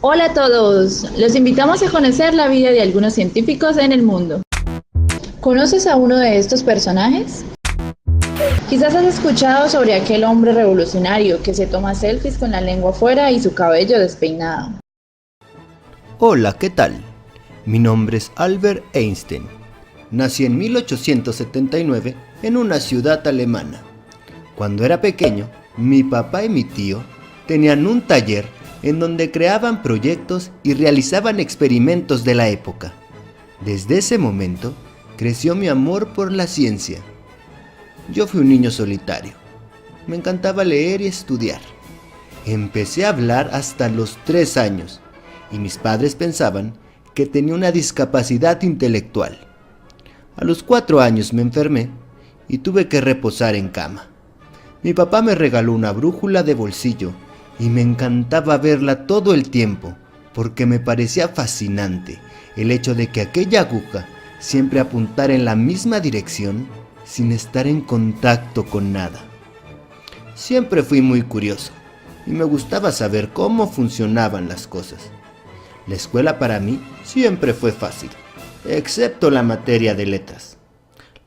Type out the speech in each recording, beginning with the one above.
Hola a todos, los invitamos a conocer la vida de algunos científicos en el mundo. ¿Conoces a uno de estos personajes? Quizás has escuchado sobre aquel hombre revolucionario que se toma selfies con la lengua afuera y su cabello despeinado. Hola, ¿qué tal? Mi nombre es Albert Einstein. Nací en 1879 en una ciudad alemana. Cuando era pequeño, mi papá y mi tío tenían un taller en donde creaban proyectos y realizaban experimentos de la época. Desde ese momento, creció mi amor por la ciencia. Yo fui un niño solitario. Me encantaba leer y estudiar. Empecé a hablar hasta los 3 años y mis padres pensaban que tenía una discapacidad intelectual. A los 4 años me enfermé y tuve que reposar en cama. Mi papá me regaló una brújula de bolsillo y me encantaba verla todo el tiempo porque me parecía fascinante el hecho de que aquella aguja siempre apuntara en la misma dirección sin estar en contacto con nada. Siempre fui muy curioso y me gustaba saber cómo funcionaban las cosas. La escuela para mí siempre fue fácil, excepto la materia de letras.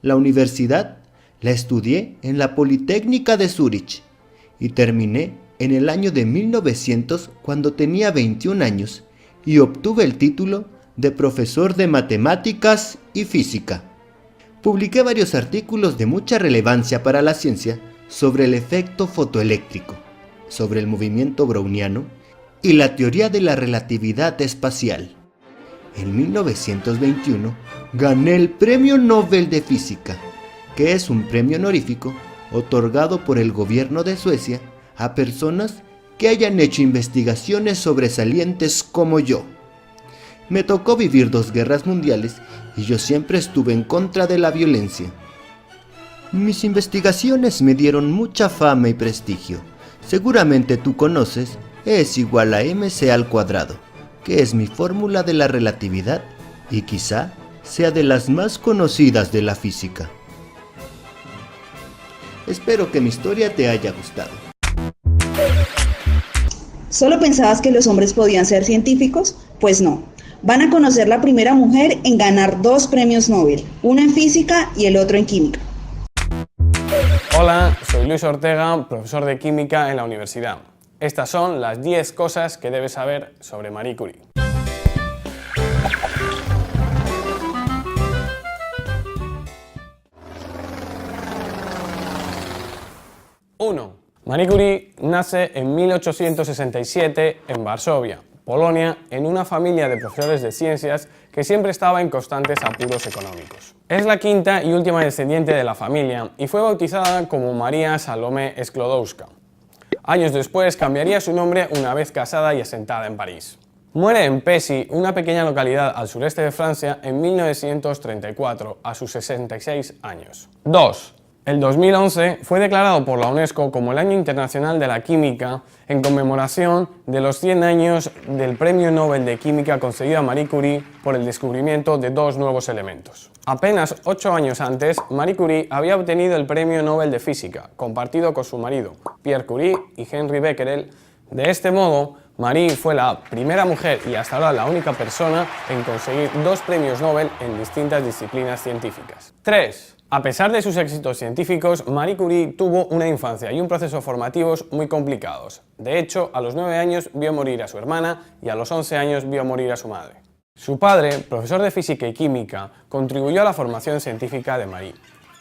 La universidad la estudié en la Politécnica de Zúrich y terminé en el año de 1900 cuando tenía 21 años y obtuve el título de profesor de matemáticas y física. Publiqué varios artículos de mucha relevancia para la ciencia sobre el efecto fotoeléctrico, sobre el movimiento browniano y la teoría de la relatividad espacial. En 1921 gané el Premio Nobel de Física, que es un premio honorífico otorgado por el gobierno de Suecia a personas que hayan hecho investigaciones sobresalientes como yo. Me tocó vivir 2 guerras mundiales y yo siempre estuve en contra de la violencia. Mis investigaciones me dieron mucha fama y prestigio. Seguramente tú conoces E es igual a mc², que es mi fórmula de la relatividad y quizá sea de las más conocidas de la física. Espero que mi historia te haya gustado. ¿Solo pensabas que los hombres podían ser científicos? Pues no. Van a conocer la primera mujer en ganar 2 premios Nobel, uno en física y el otro en química. Hola, soy Luis Ortega, profesor de química en la universidad. Estas son las 10 cosas que debes saber sobre Marie Curie. Uno. Marie Curie nace en 1867 en Varsovia, Polonia, en una familia de profesores de ciencias que siempre estaba en constantes apuros económicos. Es la quinta y última descendiente de la familia y fue bautizada como María Salomé Sklodowska. Años después cambiaría su nombre una vez casada y asentada en París. Muere en Pézy, una pequeña localidad al sureste de Francia, en 1934, a sus 66 años. 2. El 2011 fue declarado por la UNESCO como el Año Internacional de la Química en conmemoración de los 100 años del Premio Nobel de Química concedido a Marie Curie por el descubrimiento de 2 nuevos elementos. Apenas 8 años antes, Marie Curie había obtenido el Premio Nobel de Física, compartido con su marido, Pierre Curie y Henri Becquerel. De este modo, Marie fue la primera mujer y hasta ahora la única persona en conseguir 2 premios Nobel en distintas disciplinas científicas. 3. A pesar de sus éxitos científicos, Marie Curie tuvo una infancia y un proceso formativos muy complicados. De hecho, a los 9 años vio morir a su hermana y a los 11 años vio morir a su madre. Su padre, profesor de física y química, contribuyó a la formación científica de Marie.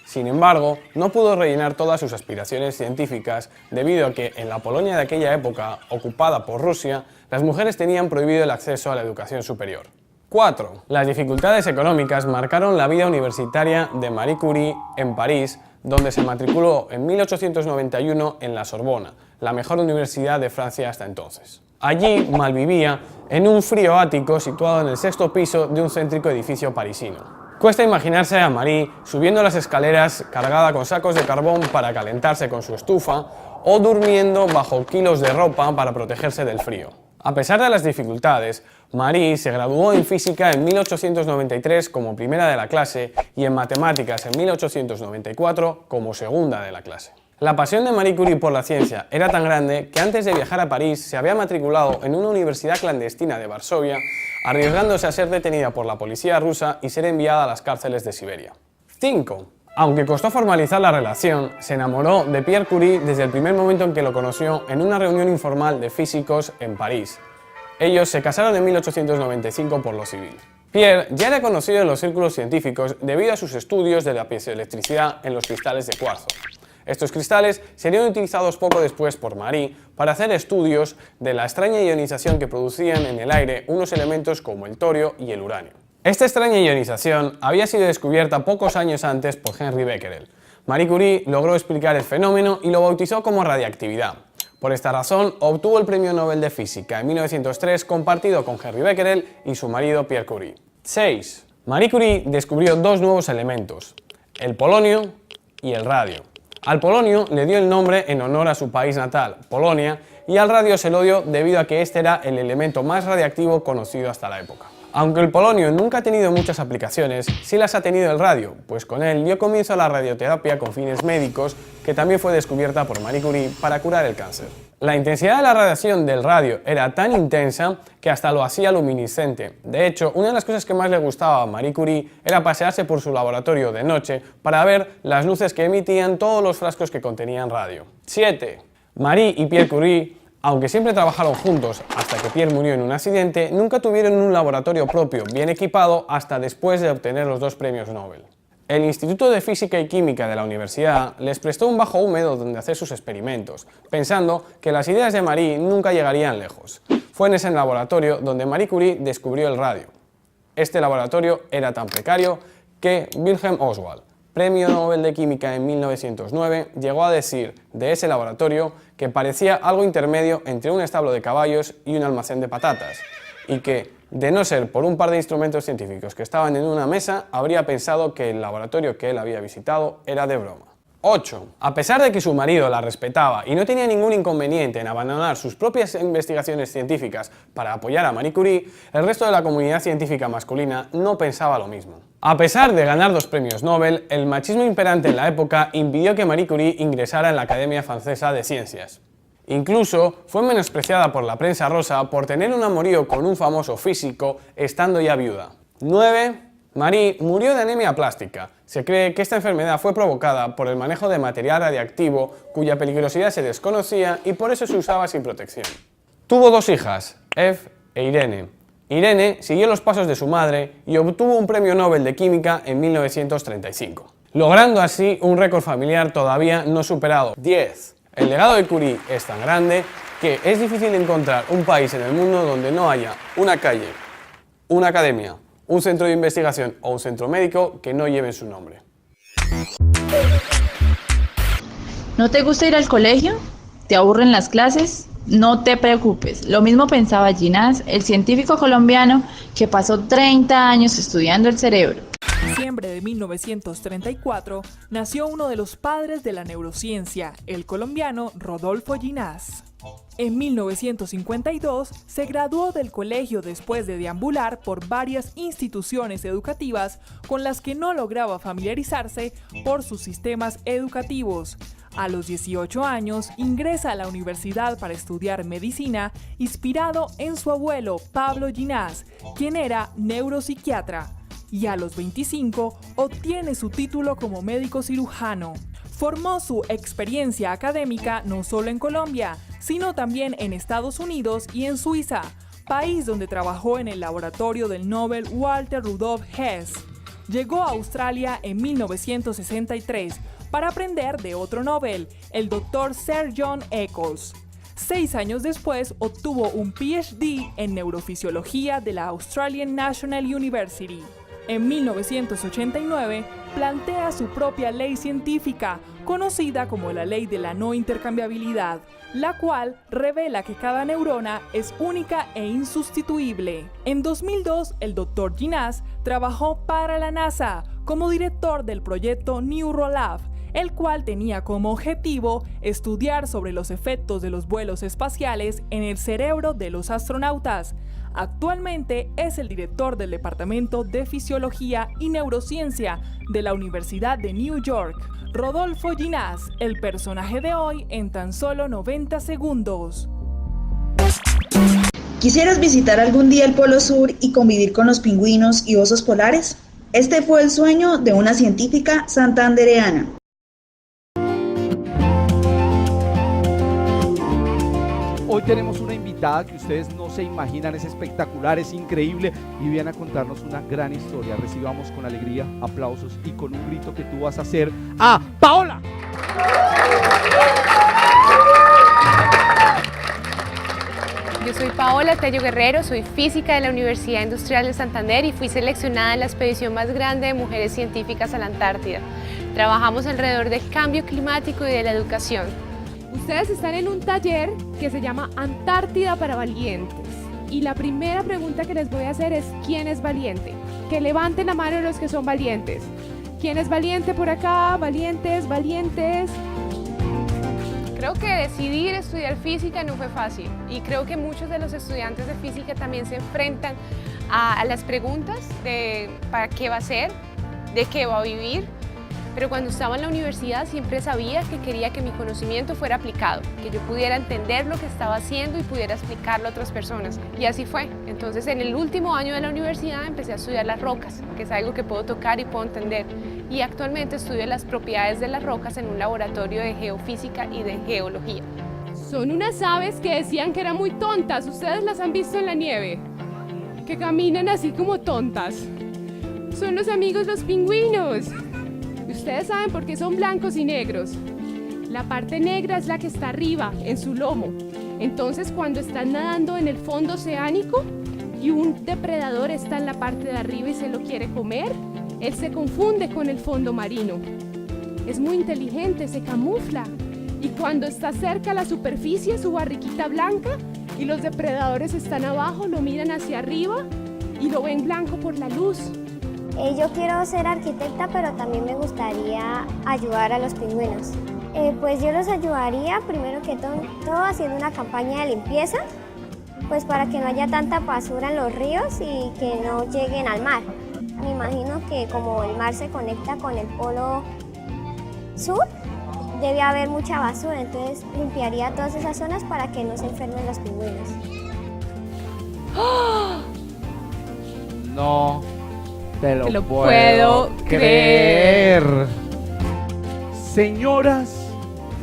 Sin embargo, no pudo rellenar todas sus aspiraciones científicas debido a que en la Polonia de aquella época, ocupada por Rusia, las mujeres tenían prohibido el acceso a la educación superior. 4. Las dificultades económicas marcaron la vida universitaria de Marie Curie en París, donde se matriculó en 1891 en la Sorbona, la mejor universidad de Francia hasta entonces. Allí malvivía en un frío ático situado en el 6º piso de un céntrico edificio parisino. Cuesta imaginarse a Marie subiendo las escaleras cargada con sacos de carbón para calentarse con su estufa o durmiendo bajo kilos de ropa para protegerse del frío. A pesar de las dificultades, Marie se graduó en física en 1893 como primera de la clase y en matemáticas en 1894 como segunda de la clase. La pasión de Marie Curie por la ciencia era tan grande que antes de viajar a París se había matriculado en una universidad clandestina de Varsovia, arriesgándose a ser detenida por la policía rusa y ser enviada a las cárceles de Siberia. 5. Aunque costó formalizar la relación, se enamoró de Pierre Curie desde el primer momento en que lo conoció en una reunión informal de físicos en París. Ellos se casaron en 1895 por lo civil. Pierre ya era conocido en los círculos científicos debido a sus estudios de la piezoelectricidad en los cristales de cuarzo. Estos cristales serían utilizados poco después por Marie para hacer estudios de la extraña ionización que producían en el aire unos elementos como el torio y el uranio. Esta extraña ionización había sido descubierta pocos años antes por Henri Becquerel. Marie Curie logró explicar el fenómeno y lo bautizó como radiactividad. Por esta razón, obtuvo el Premio Nobel de Física en 1903 compartido con Henri Becquerel y su marido Pierre Curie. 6. Marie Curie descubrió dos nuevos elementos, el polonio y el radio. Al polonio le dio el nombre en honor a su país natal, Polonia, y al radio se lo dio debido a que este era el elemento más radiactivo conocido hasta la época. Aunque el polonio nunca ha tenido muchas aplicaciones, sí las ha tenido el radio, pues con él dio comienzo a la radioterapia con fines médicos, que también fue descubierta por Marie Curie para curar el cáncer. La intensidad de la radiación del radio era tan intensa que hasta lo hacía luminiscente. De hecho, una de las cosas que más le gustaba a Marie Curie era pasearse por su laboratorio de noche para ver las luces que emitían todos los frascos que contenían radio. 7. Marie y Pierre Curie, aunque siempre trabajaron juntos hasta que Pierre murió en un accidente, nunca tuvieron un laboratorio propio bien equipado hasta después de obtener los dos premios Nobel. El Instituto de Física y Química de la universidad les prestó un bajo húmedo donde hacer sus experimentos, pensando que las ideas de Marie nunca llegarían lejos. Fue en ese laboratorio donde Marie Curie descubrió el radio. Este laboratorio era tan precario que Wilhelm Oswald, Premio Nobel de Química en 1909, llegó a decir de ese laboratorio que parecía algo intermedio entre un establo de caballos y un almacén de patatas, y que, de no ser por un par de instrumentos científicos que estaban en una mesa, habría pensado que el laboratorio que él había visitado era de broma. 8. A pesar de que su marido la respetaba y no tenía ningún inconveniente en abandonar sus propias investigaciones científicas para apoyar a Marie Curie, el resto de la comunidad científica masculina no pensaba lo mismo. A pesar de ganar 2 premios Nobel, el machismo imperante en la época impidió que Marie Curie ingresara en la Academia Francesa de Ciencias. Incluso fue menospreciada por la prensa rosa por tener un amorío con un famoso físico estando ya viuda. 9. Marie murió de anemia plástica. Se cree que esta enfermedad fue provocada por el manejo de material radiactivo cuya peligrosidad se desconocía y por eso se usaba sin protección. Tuvo 2 hijas, Eve e Irene. Irene siguió los pasos de su madre y obtuvo un premio Nobel de Química en 1935, logrando así un récord familiar todavía no superado. 10. El legado de Curie es tan grande que es difícil encontrar un país en el mundo donde no haya una calle, una academia, un centro de investigación o un centro médico que no lleven su nombre. ¿No te gusta ir al colegio? ¿Te aburren las clases? No te preocupes, lo mismo pensaba Ginás, el científico colombiano que pasó 30 años estudiando el cerebro. En diciembre de 1934 nació uno de los padres de la neurociencia, el colombiano Rodolfo Ginás. En 1952 se graduó del colegio después de deambular por varias instituciones educativas con las que no lograba familiarizarse por sus sistemas educativos. A los 18 años ingresa a la universidad para estudiar medicina, inspirado en su abuelo Pablo Ginás, quien era neuropsiquiatra, y a los 25 obtiene su título como médico cirujano. Formó su experiencia académica no solo en Colombia, sino también en Estados Unidos y en Suiza, país donde trabajó en el laboratorio del Nobel Walter Rudolf Hess. Llegó a Australia en 1963 para aprender de otro Nobel, el Dr. Sir John Eccles. 6 años después obtuvo un PhD en neurofisiología de la Australian National University. En 1989 plantea su propia ley científica, conocida como la ley de la no intercambiabilidad, la cual revela que cada neurona es única e insustituible. En 2002, el Dr. Ginás trabajó para la NASA como director del proyecto Neurolab, el cual tenía como objetivo estudiar sobre los efectos de los vuelos espaciales en el cerebro de los astronautas. Actualmente es el director del Departamento de Fisiología y Neurociencia de la Universidad de New York. Rodolfo Ginás, el personaje de hoy en tan solo 90 segundos. ¿Quisieras visitar algún día el Polo Sur y convivir con los pingüinos y osos polares? Este fue el sueño de una científica santandereana. Hoy tenemos una invitada que ustedes no se imaginan, es espectacular, es increíble y viene a contarnos una gran historia. Recibamos con alegría, aplausos y con un grito que tú vas a hacer a Paola. Yo soy Paola Tello Guerrero, soy física de la Universidad Industrial de Santander y fui seleccionada en la expedición más grande de mujeres científicas a la Antártida. Trabajamos alrededor del cambio climático y de la educación. Ustedes están en un taller que se llama Antártida para Valientes. Y la primera pregunta que les voy a hacer es ¿quién es valiente? Que levanten la mano los que son valientes. ¿Quién es valiente por acá? Valientes, valientes. Creo que decidir estudiar física no fue fácil y creo que muchos de los estudiantes de física también se enfrentan a las preguntas de ¿para qué va a ser? ¿De qué va a vivir? Pero cuando estaba en la universidad siempre sabía que quería que mi conocimiento fuera aplicado, que yo pudiera entender lo que estaba haciendo y pudiera explicarlo a otras personas. Y así fue. Entonces en el último año de la universidad empecé a estudiar las rocas, que es algo que puedo tocar y puedo entender. Y actualmente estudio las propiedades de las rocas en un laboratorio de geofísica y de geología. Son unas aves que decían que eran muy tontas. Ustedes las han visto en la nieve, que caminan así como tontas. Son los amigos los pingüinos. Ustedes saben por qué son blancos y negros. La parte negra es la que está arriba, en su lomo. Entonces, cuando están nadando en el fondo oceánico y un depredador está en la parte de arriba y se lo quiere comer, él se confunde con el fondo marino. Es muy inteligente, se camufla. Y cuando está cerca a la superficie, su barriguita blanca y los depredadores están abajo, lo miran hacia arriba y lo ven blanco por la luz. Yo quiero ser arquitecta, pero también me gustaría ayudar a los pingüinos. Pues yo los ayudaría primero que todo haciendo una campaña de limpieza, pues para que no haya tanta basura en los ríos y que no lleguen al mar. Me imagino que como el mar se conecta con el polo sur, debe haber mucha basura, entonces limpiaría todas esas zonas para que no se enfermen los pingüinos. No te lo puedo creer. Señoras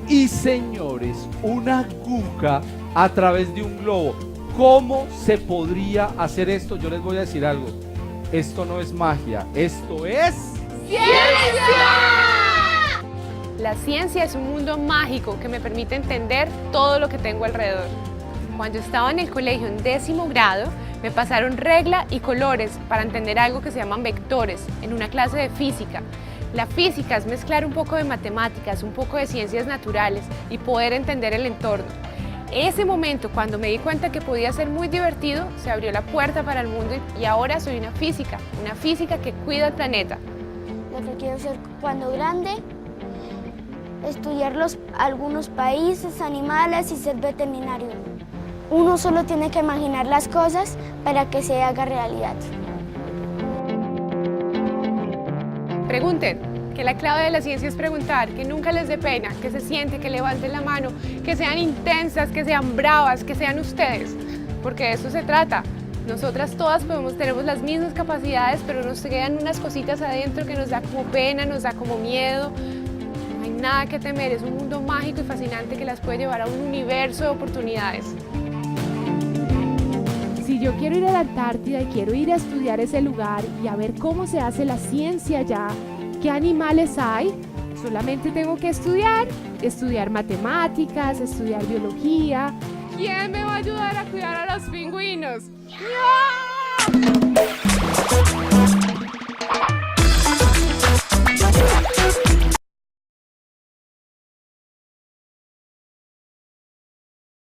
y señores, una aguja a través de un globo. ¿Cómo se podría hacer esto? Yo les voy a decir algo. Esto no es magia, esto es... ¡Ciencia! La ciencia es un mundo mágico que me permite entender todo lo que tengo alrededor. Cuando estaba en el colegio en 10º grado, me pasaron regla y colores para entender algo que se llaman vectores en una clase de física. La física es mezclar un poco de matemáticas, un poco de ciencias naturales y poder entender el entorno. Ese momento, cuando me di cuenta que podía ser muy divertido, se abrió la puerta para el mundo y ahora soy una física que cuida el planeta. Lo que quiero ser cuando grande, estudiar algunos países, animales y ser veterinario. Uno solo tiene que imaginar las cosas para que se haga realidad. Pregunten, que la clave de la ciencia es preguntar, que nunca les dé pena, que se siente, que levanten la mano, que sean intensas, que sean bravas, que sean ustedes, porque de eso se trata. Nosotras todas tenemos las mismas capacidades, pero nos quedan unas cositas adentro que nos da como pena, nos da como miedo. No hay nada que temer, es un mundo mágico y fascinante que las puede llevar a un universo de oportunidades. Si yo quiero ir a la Antártida y quiero ir a estudiar ese lugar y a ver cómo se hace la ciencia allá, qué animales hay, solamente tengo que estudiar matemáticas, estudiar biología. ¿Quién me va a ayudar a cuidar a los pingüinos? ¡No!